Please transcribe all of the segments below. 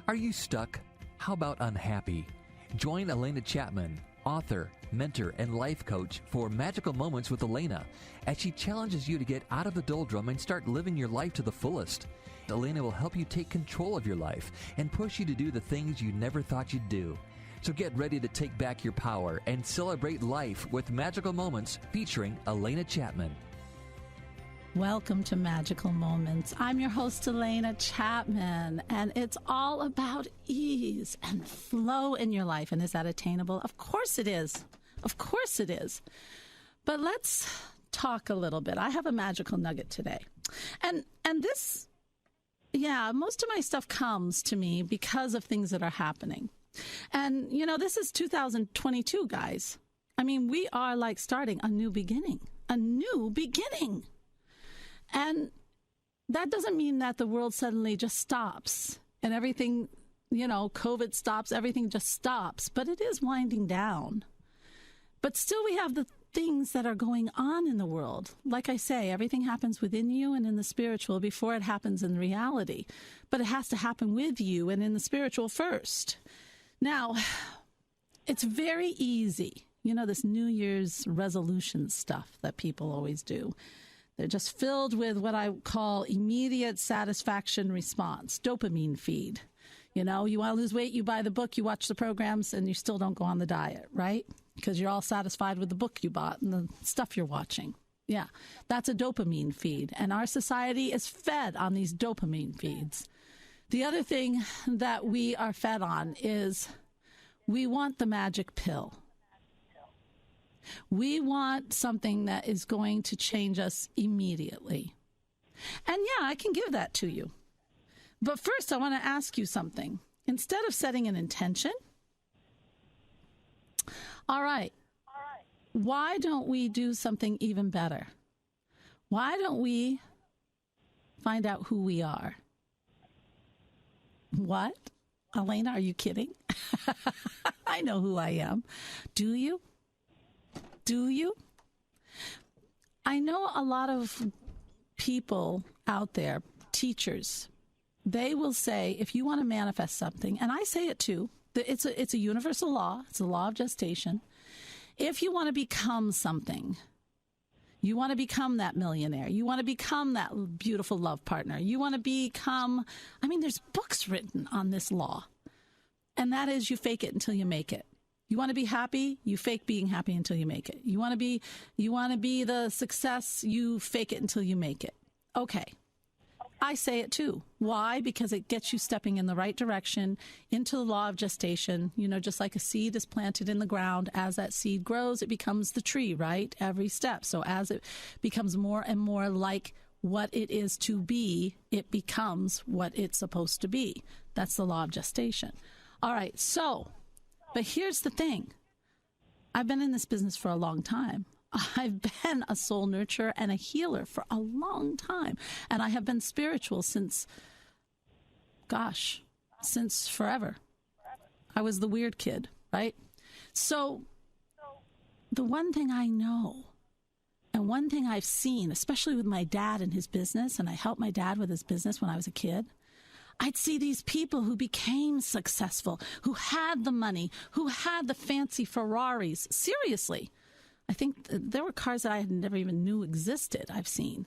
Are you stuck? How about unhappy? Join Alena Chapman, author, mentor, and life coach for Magical Moments with Alena, as she challenges you to get out of the doldrum and start living your life to the fullest. Alena will help you take control of your life and push you to do the things you never thought you'd do. So get ready to take back your power and celebrate life with Magical Moments featuring Alena Chapman. Welcome to Magical Moments. I'm your host, Alena Chapman, and it's all about ease and flow in your life. And is that attainable? Of course it is. Of course it is. But let's talk a little bit. I have a magical nugget today. And this, most of my stuff comes to me because of things that are happening. And, this is 2022, guys. I mean, we are like starting a new beginning. A new beginning. And that doesn't mean that the world suddenly just stops and everything, COVID stops, everything just stops. But it is winding down. But still we have the things that are going on in the world. Like I say, everything happens within you and in the spiritual before it happens in reality. But it has to happen with you and in the spiritual first. Now, it's very easy. This New Year's resolution stuff that people always do. They're just filled with what I call immediate satisfaction response, dopamine feed. You want to lose weight, you buy the book, you watch the programs, and you still don't go on the diet, right? Because you're all satisfied with the book you bought and the stuff you're watching. Yeah, that's a dopamine feed. And our society is fed on these dopamine feeds. The other thing that we are fed on is we want the magic pill. We want something that is going to change us immediately. And I can give that to you. But first, I want to ask you something. Instead of setting an intention, all right, why don't we do something even better? Why don't we find out who we are? What? Alena, are you kidding? I know who I am. Do you? Do you? I know a lot of people out there, teachers, they will say, if you want to manifest something, and I say it too, it's a universal law. It's a law of gestation. If you want to become something, you want to become that millionaire, you want to become that beautiful love partner, you want to become, there's books written on this law. And that is, you fake it until you make it. You want to be happy, you fake being happy until you make it. You want to be the success, you fake it until you make it. Okay. I say it too. Why? Because it gets you stepping in the right direction into the law of gestation. Just like a seed is planted in the ground, as that seed grows, it becomes the tree, right? Every step. So as it becomes more and more like what it is to be, it becomes what it's supposed to be. That's the law of gestation. All right. But here's the thing. I've been in this business for a long time. I've been a soul nurturer and a healer for a long time. And I have been spiritual since forever. I was the weird kid, right? So the one thing I know, and one thing I've seen, especially with my dad and his business, and I helped my dad with his business when I was a kid, I'd see these people who became successful, who had the money, who had the fancy Ferraris. Seriously. I think there were cars that I had never even knew existed. I've seen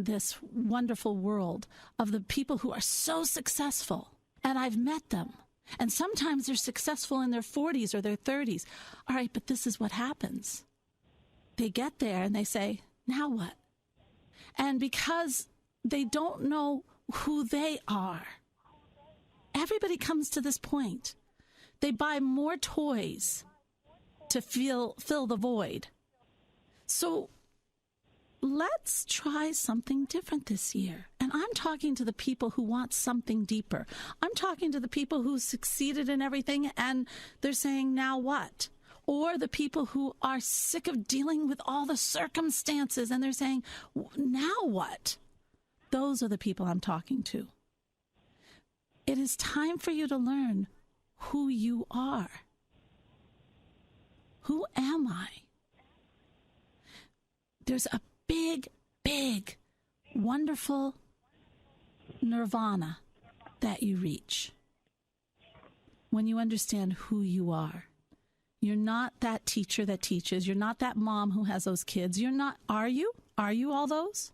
this wonderful world of the people who are so successful, and I've met them. And sometimes they're successful in their 40s or their 30s. All right, but this is what happens. They get there and they say, now what? And because they don't know who they are, everybody comes to this point. They buy more toys to fill the void. So let's try something different this year. And I'm talking to the people who want something deeper. I'm talking to the people who succeeded in everything and they're saying, now what? Or the people who are sick of dealing with all the circumstances and they're saying, now what? Those are the people I'm talking to. It is time for you to learn who you are. Who am I? There's a big, wonderful nirvana that you reach when you understand who you are. You're not that teacher that teaches. You're not that mom who has those kids. You're not, are you? Are you all those?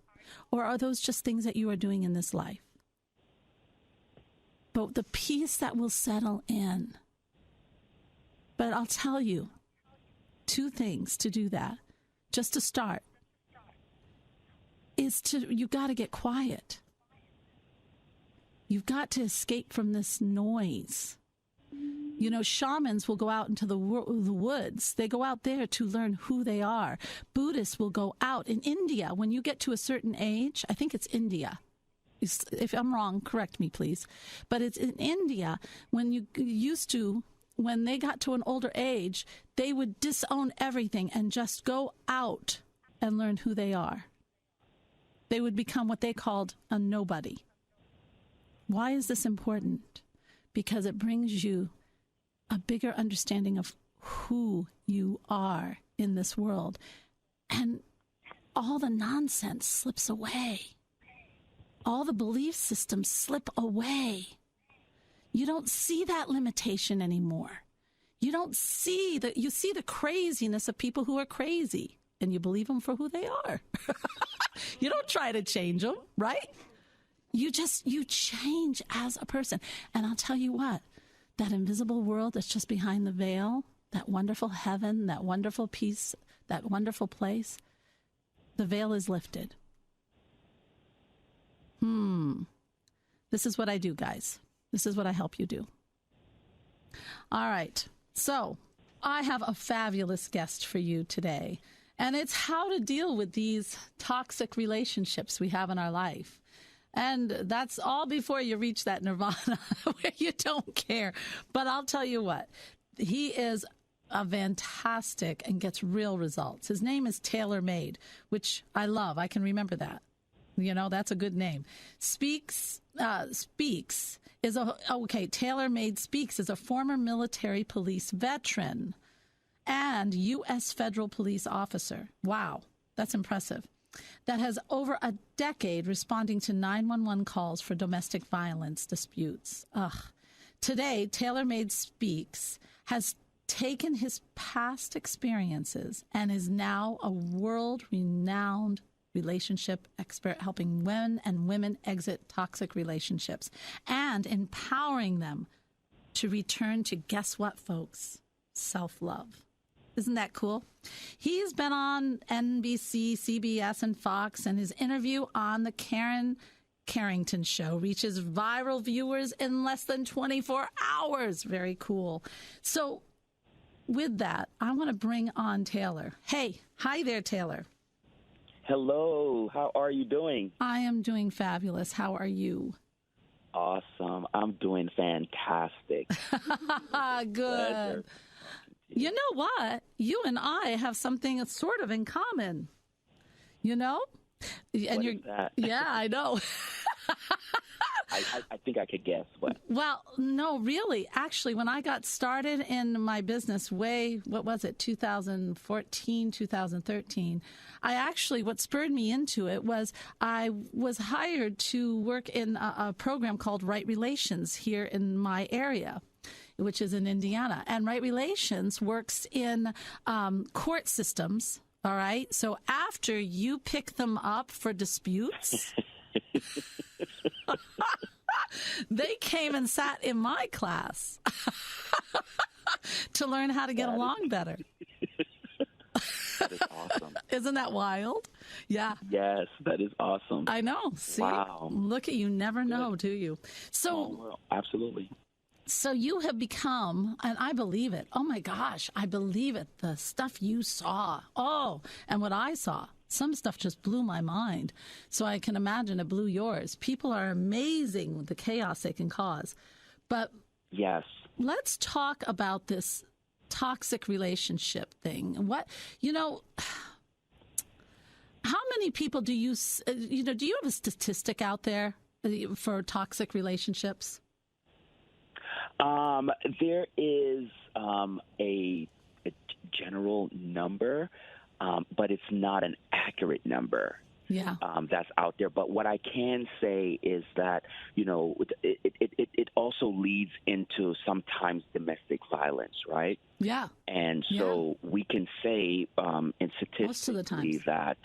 Or are those just things that you are doing in this life? But the peace that will settle in. But I'll tell you 2 things to do that, just to start, is you got to get quiet. You've got to escape from this noise. You know, shamans will go out into the woods. They go out there to learn who they are. Buddhists will go out in India. When you get to a certain age, I think it's India. If I'm wrong, correct me, please. But it's in India, when they got to an older age, they would disown everything and just go out and learn who they are. They would become what they called a nobody. Why is this important? Because it brings you a bigger understanding of who you are in this world. And all the nonsense slips away. All the belief systems slip away. You don't see that limitation anymore. You don't see that. You see the craziness of people who are crazy, and you believe them for who they are. You don't try to change them, right? You change as a person. And I'll tell you what, that invisible world that's just behind the veil, that wonderful heaven, that wonderful peace, that wonderful place, the veil is lifted. This is what I do, guys. This is what I help you do. All right. So I have a fabulous guest for you today, and it's how to deal with these toxic relationships we have in our life. And that's all before you reach that nirvana where you don't care. But I'll tell you what, he is a fantastic and gets real results. His name is Tailor Made, which I love. I can remember that. You know, that's a good name. Tailor Made Speaks is a former military police veteran and U.S. federal police officer. Wow, that's impressive. That has over a decade responding to 911 calls for domestic violence disputes. Today, Tailor Made Speaks has taken his past experiences and is now a world-renowned relationship expert, helping men and women exit toxic relationships and empowering them to return to, guess what, folks? Self-love. Isn't that cool? He's been on NBC, CBS, and Fox, and his interview on the Karen Carrington Show reaches viral viewers in less than 24 hours. Very cool. So with that, I want to bring on Taylor. Hey, hi there, Taylor. Hello. How are you doing? I am doing fabulous. How are you? Awesome. I'm doing fantastic. Good. Pleasure. You know what? You and I have something sort of in common. You know? And what is that? Yeah, I know. I think I could guess. What? Well, no, really. Actually, when I got started in my business what was it, 2014, 2013, what spurred me into it was I was hired to work in a program called Right Relations here in my area, which is in Indiana. And Right Relations works in court systems, all right? So after you pick them up for disputes, they came and sat in my class to learn how to get along better. That is awesome. Isn't that wild? Yeah. Yes, that is awesome. I know. See? Wow. Look at you. Never know, do you? So, well, absolutely. So you have become, and I believe it. Oh my gosh, I believe it. The stuff you saw. Oh, and what I saw. Some stuff just blew my mind. So I can imagine it blew yours. People are amazing with the chaos they can cause. But yes, let's talk about this toxic relationship thing. How many people do you have a statistic out there for toxic relationships? There is a general number, but it's not an accurate number. Yeah. That's out there. But what I can say is that, it it also leads into sometimes domestic violence, right? Yeah. And so we can say, in Most of the statistically, times. that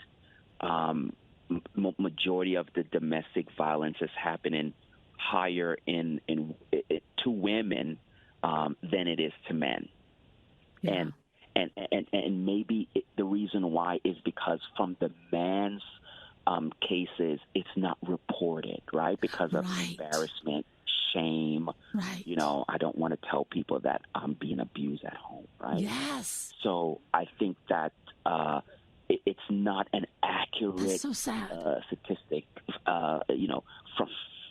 majority of the domestic violence is happening higher to women than it is to men. Yeah. And maybe the reason why is because from the man's cases, it's not reported, right? Because of embarrassment, shame. Right. I don't want to tell people that I'm being abused at home, right? Yes. So I think that it's not an accurate That's so sad. statistic,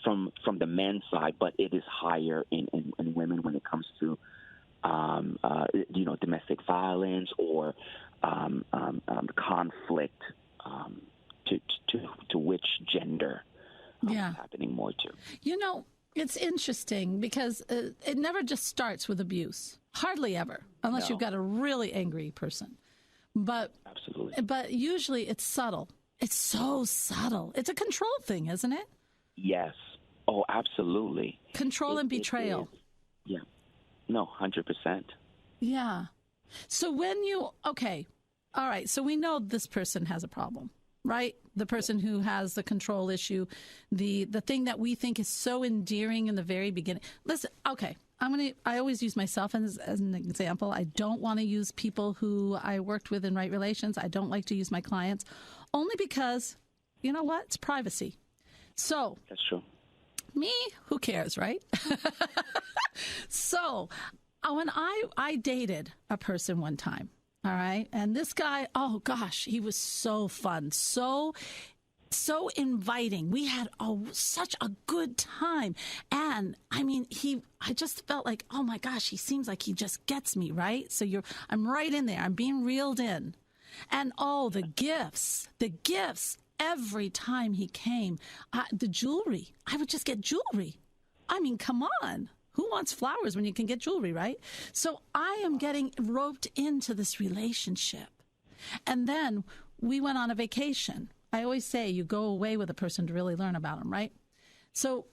from the men's side, but it is higher in women when it comes to domestic violence or conflict to which gender it's happening more to. It's interesting because it never just starts with abuse. Hardly ever, unless you've got a really angry person. But absolutely. But usually it's subtle. It's so subtle. It's a control thing, isn't it? Yes. Oh, absolutely. Control and betrayal. Yeah. No, 100%. Yeah. So all right, so we know this person has a problem, right? The person who has the control issue, the thing that we think is so endearing in the very beginning. Listen, okay, I always use myself as an example. I don't want to use people who I worked with in Right Relations. I don't like to use my clients, only because, you know what? It's privacy. So that's true. Me, who cares, right? So when I dated a person one time, all right, and this guy, oh gosh, he was so fun, so inviting. We had such a good time. And I mean, I just felt like, oh my gosh, he seems like he just gets me, right? So I'm right in there. I'm being reeled in. And the gifts, every time he came, the jewelry, I would just get jewelry. I mean, come on. Who wants flowers when you can get jewelry, right? So I am getting roped into this relationship. And then we went on a vacation. I always say you go away with a person to really learn about them, right? So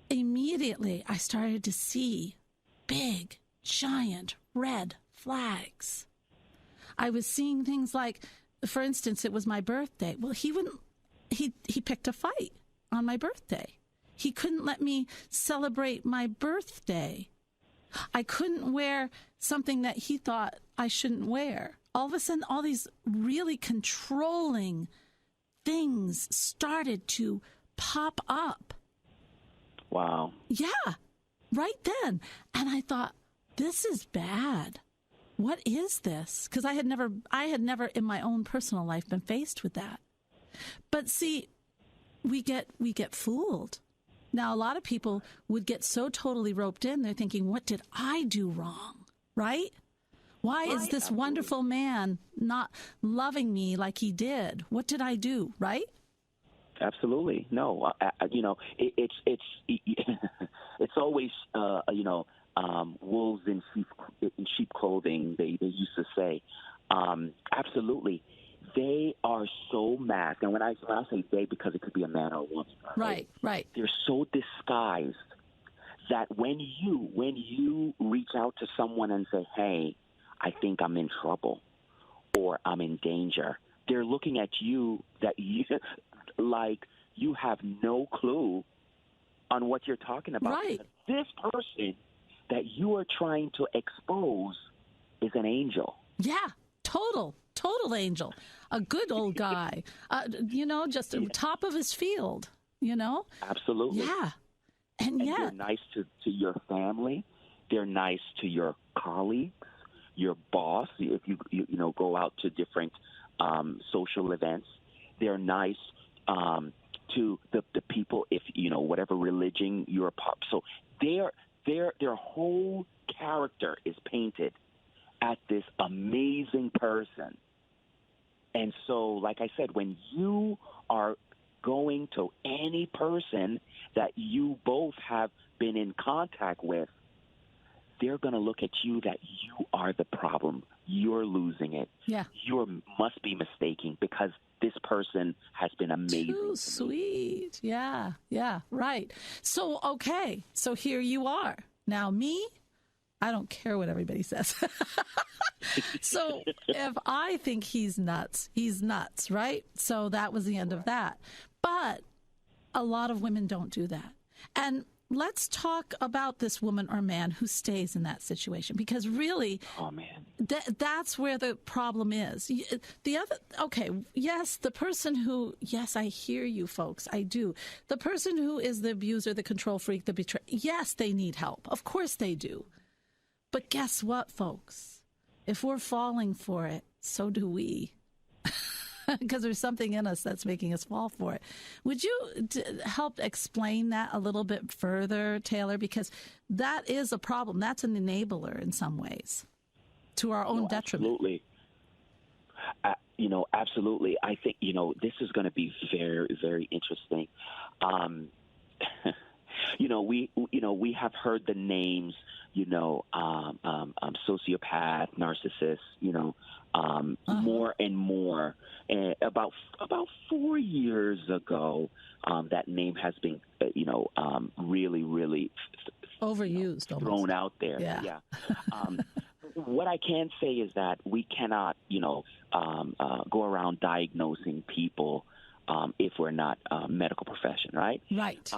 immediately I started to see big, giant red flags. I was seeing things like, for instance, it was my birthday. Well, he picked a fight on my birthday. He couldn't let me celebrate my birthday. I couldn't wear something that he thought I shouldn't wear. All of a sudden, all these really controlling things started to pop up. Wow. Yeah, right then. And I thought, this is bad. What is this? Because I had never in my own personal life been faced with that. But see, we get fooled. Now, a lot of people would get so totally roped in, they're thinking, what did I do wrong? Right? Why is this wonderful man not loving me like he did? What did I do? Right? Absolutely. No, it's always, wolves in sheep clothing, they used to say. Absolutely. They are so masked. And when I say they, because it could be a man or a woman. Right. They're so disguised that when you reach out to someone and say, hey, I think I'm in trouble or I'm in danger, they're looking at you like you have no clue on what you're talking about. Right. This person that you are trying to expose is an angel. Yeah, total angel. A good old guy, just top of his field, Absolutely. Yeah. And yet. They're nice to your family. They're nice to your colleagues, your boss. If you go out to different social events, they're nice to the people, if whatever religion you're a part. So their whole character is painted at this amazing person. And so, like I said, when you are going to any person that you both have been in contact with, they're going to look at you that you are the problem. You're losing it. Yeah. You must be mistaking because this person has been amazing. Too sweet. Yeah. Yeah. Right. So, okay. So here you are. Now me, I don't care what everybody says. So if I think he's nuts, right? So that was the end of that. But a lot of women don't do that. And let's talk about this woman or man who stays in that situation, because really, oh man, that's where the problem is. The other, okay, yes, the person who, yes, I hear you folks, I do. The person who is the abuser, the control freak, the betrayer, yes, they need help. Of course they do. But guess what, folks? If we're falling for it, so do we. Because there's something in us that's making us fall for it. Would you help explain that a little bit further, Taylor? Because that is a problem. That's an enabler in some ways to our own detriment. Absolutely. Absolutely. I think, this is going to be very, very interesting. We have heard the names, sociopath, narcissist, more and more. About 4 years ago, that name has been, really, really overused, thrown out there. Yeah. What I can say is that we cannot, go around diagnosing people if we're not a medical profession, right? Right.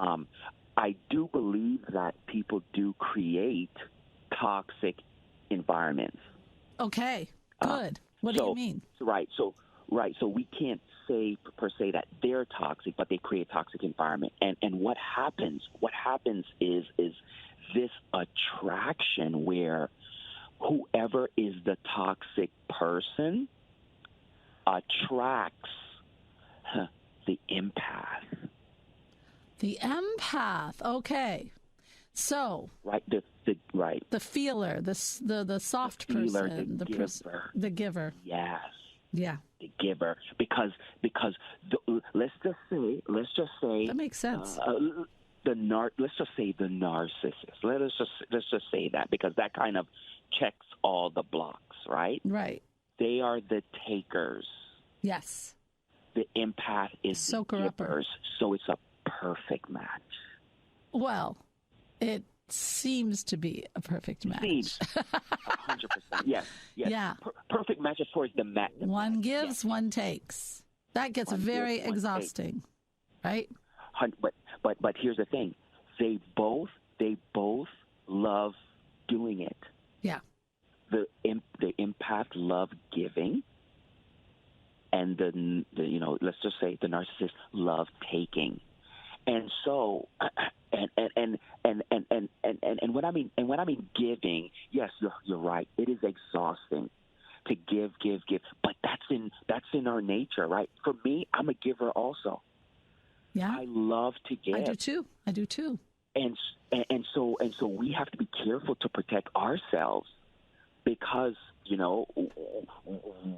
I do believe that people do create toxic environments. Okay, good. What do you mean? Right. So we can't say per se that they're toxic, but they create a toxic environment. And what happens is this attraction where whoever is the toxic person attracts the empath. The empath. Okay. So right, the feeler, the soft feeler, person, the giver. Yes. Yeah. The giver, because let's just say that makes sense. Let's just say the narcissist. Let's just say that, because that kind of checks all the blocks, right? Right. They are the takers. Yes. The empath is soaker the givers, upper. so it's a perfect match. Well, it seems to be a perfect match. Seems 100%. Yes. Yeah. Perfect match as far as the match. One gives, one takes. That gets very exhausting, right? But here's the thing: they both love doing it. Yeah. The empath love giving, and the let's just say the narcissist love taking. And so, and when I mean giving, yes, you're right. It is exhausting to give, but that's in our nature, right? For me, I'm a giver also. Yeah, I love to give. I do too. And so we have to be careful to protect ourselves, because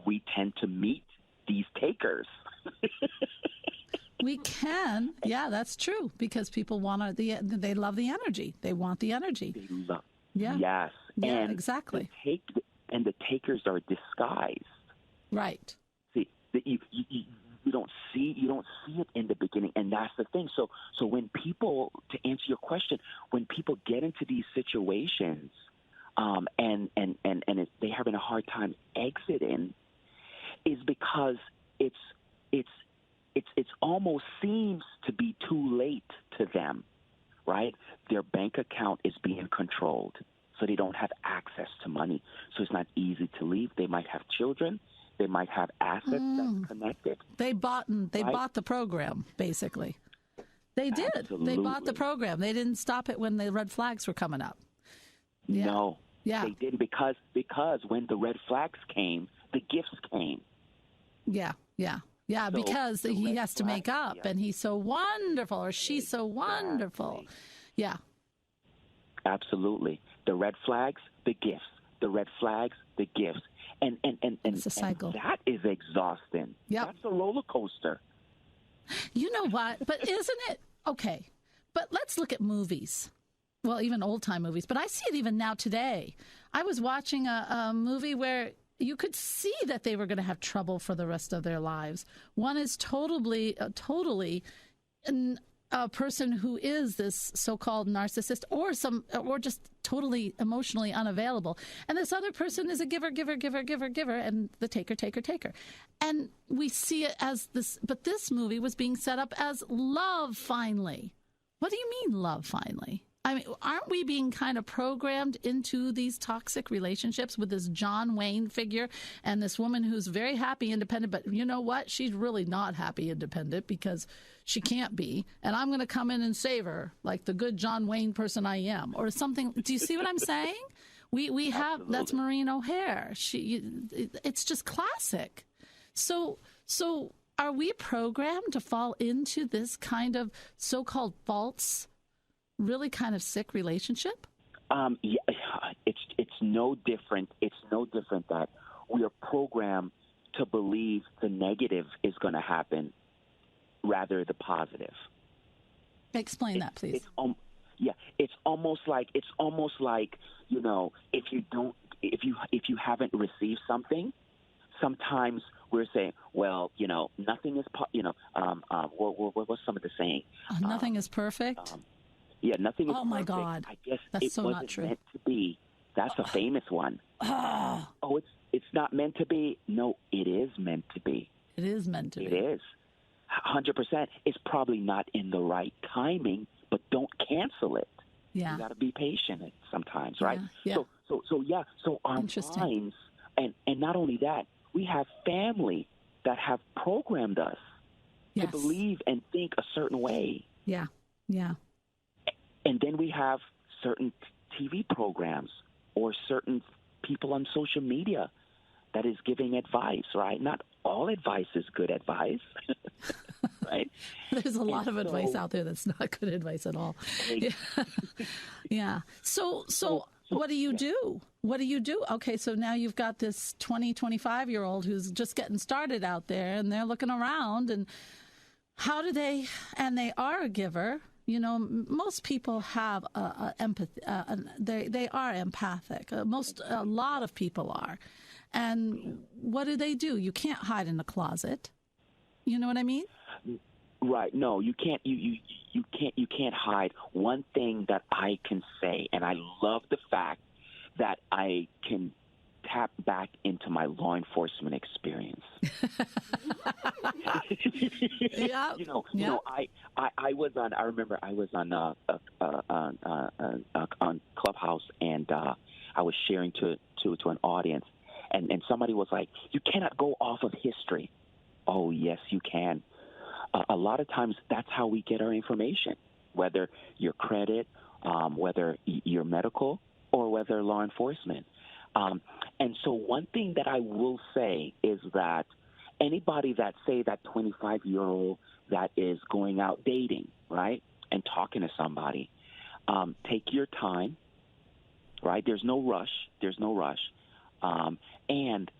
we tend to meet these takers. We can. Yeah, that's true, because people they love the energy. They want the energy. They love. Yeah. Yes. Yeah, and exactly. The takers are disguised. Right. See, you don't see it in the beginning, and that's the thing. So when people, to answer your question, when people get into these situations, and they're having a hard time exiting, is because it's almost seems to be too late to them, right? Their bank account is being controlled, so they don't have access to money. So it's not easy to leave. They might have children. They might have assets that's connected. They bought the program, basically. They did. Absolutely. They bought the program. They didn't stop it when the red flags were coming up. Yeah. No. Yeah. They didn't, because when the red flags came, the gifts came. Yeah. Yeah. Yeah, So because he has to make up, and he's so wonderful, or she's so wonderful. Yeah. Absolutely. The red flags, the gifts. The red flags, the gifts. And it's a cycle. And that is exhausting. Yep. That's a roller coaster. You know what? But isn't it? Okay. But let's look at movies. well, even old-time movies, but I see it even now today. I was watching a movie where you could see that they were going to have trouble for the rest of their lives. One is totally a person who is this so-called narcissist or just totally emotionally unavailable. And this other person is a giver, and the taker. And we see it as this, but this movie was being set up as love finally. What do you mean love finally? I mean, aren't we being kind of programmed into these toxic relationships with this John Wayne figure and this woman who's very happy independent, but you know what? She's really not happy independent because she can't be, and I'm going to come in and save her like the good John Wayne person I am, or something. Do you see what I'm saying? We have, that's Maureen O'Hare. It's just classic. So are we programmed to fall into this kind of so-called false, really kind of sick relationship? Yeah, it's no different. It's no different that we are programmed to believe the negative is going to happen rather the positive. Explain that, please. It's almost like you know, if you haven't received something, sometimes we're saying, well, you know, nothing is what's some of the saying? Nothing is perfect. Nothing is perfect. Oh, my God. I guess that's it so wasn't not true. meant to be. That's a famous one. It's not meant to be. No, it is meant to be. It is meant to be. It is. 100%. It's probably not in the right timing, but don't cancel it. Yeah. You got to be patient sometimes, right? Yeah. So our minds, and not only that, we have family that have programmed us to believe and think a certain way. Yeah. And then we have certain TV programs or certain people on social media that is giving advice, right? Not all advice is good advice, right? There's a lot of advice out there that's not good advice at all. Yeah. So what do you do? What do you do? Okay, so now you've got this 25-year-old who's just getting started out there, and they're looking around, and how do they, and they are a giver. You know, most people have empathy. They are empathic. A lot of people are. And what do? You can't hide in a closet. You know what I mean? Right. No, you can't. You can't hide. One thing that I can say, and I love the fact that I can tap back into my law enforcement experience. Yeah. I was on. I remember I was on Clubhouse, and I was sharing to an audience, and somebody was like, "You cannot go off of history." Oh, yes, you can. A lot of times, that's how we get our information, whether your credit, whether you're medical, or whether law enforcement. And so one thing that I will say is that anybody that, say, that 25-year-old that is going out dating, right, and talking to somebody, take your time, right? There's no rush. And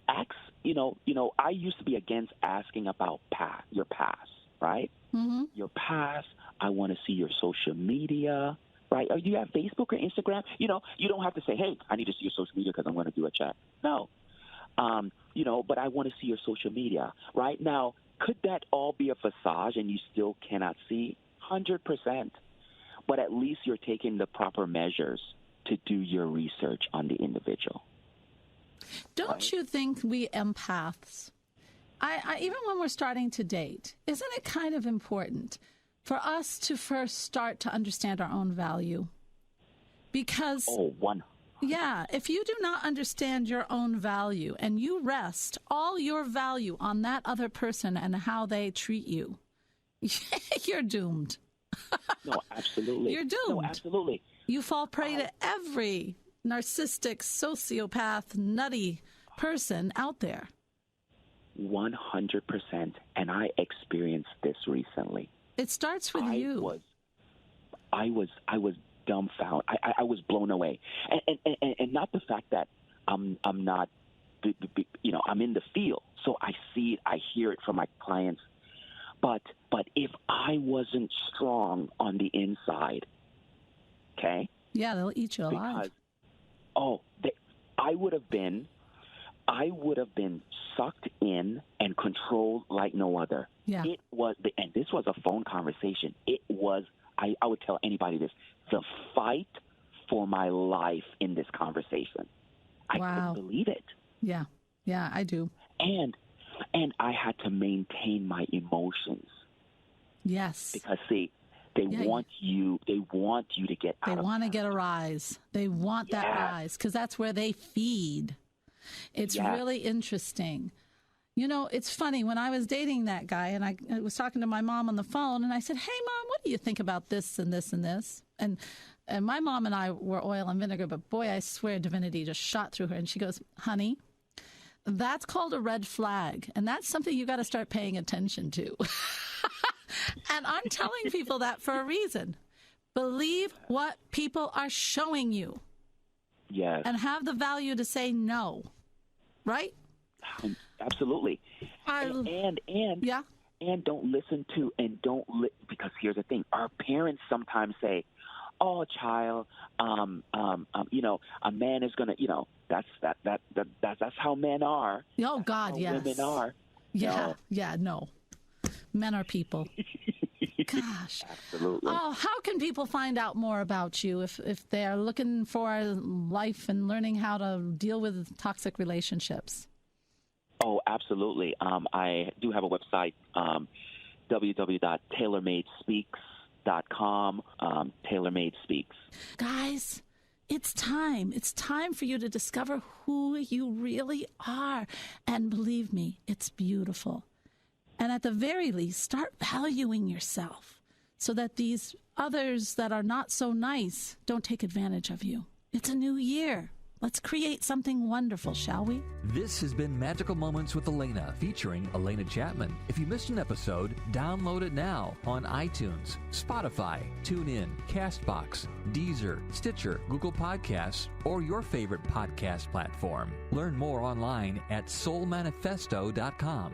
ask, I used to be against asking about your past, right? Mm-hmm. Your past, I want to see your social media, right? Or do you have Facebook or Instagram? You don't have to say, hey, I need to see your social media because I'm going to do a chat. No. But I want to see your social media. Right now, could that all be a facade and you still cannot see? 100%. But at least you're taking the proper measures to do your research on the individual. Don't you think we empaths, I even when we're starting to date, isn't it kind of important for us to first start to understand our own value? Because if you do not understand your own value and you rest all your value on that other person and how they treat you, you're doomed. No, absolutely. You're doomed. No, absolutely. You fall prey to every narcissistic, sociopath, nutty person out there. 100%. And I experienced this recently. It starts with you. I was dumbfounded. I was blown away. And not the fact that I'm not, I'm in the field. So I see it, I hear it from my clients. But if I wasn't strong on the inside, Yeah, they'll eat you alive. Because, I would have been sucked in and controlled like no other. Yeah. It was, and this was a phone conversation. It was, I would tell anybody this, the fight for my life in this conversation. I couldn't believe it. Yeah. Yeah, I do. And I had to maintain my emotions. Yes. Because, see, they want you to get out of it. They want to get a rise. They want that rise because that's where they feed. It's really interesting. You know, it's funny. When I was dating that guy and I was talking to my mom on the phone and I said, hey, Mom, what do you think about this and this and this? And my mom and I were oil and vinegar, but boy, I swear divinity just shot through her. And she goes, honey, that's called a red flag. And that's something you got to start paying attention to. And I'm telling people that for a reason. Believe what people are showing you. Yes. And have the value to say no. Right? Absolutely. And don't listen to because here's the thing. Our parents sometimes say, oh, child, you know, a man is going to, that's how men are. Oh, God, yes. Women are. No. Men are people. Gosh. Absolutely. Oh, how can people find out more about you if they are looking for life and learning how to deal with toxic relationships? Oh, absolutely. I do have a website, www.tailormadespeaks.com, Tailormade Speaks. Guys, it's time. It's time for you to discover who you really are. And believe me, it's beautiful. And at the very least, start valuing yourself so that these others that are not so nice don't take advantage of you. It's a new year. Let's create something wonderful, shall we? This has been Magical Moments with Alena, featuring Alena Chapman. If you missed an episode, download it now on iTunes, Spotify, TuneIn, CastBox, Deezer, Stitcher, Google Podcasts, or your favorite podcast platform. Learn more online at soulmanifesto.com.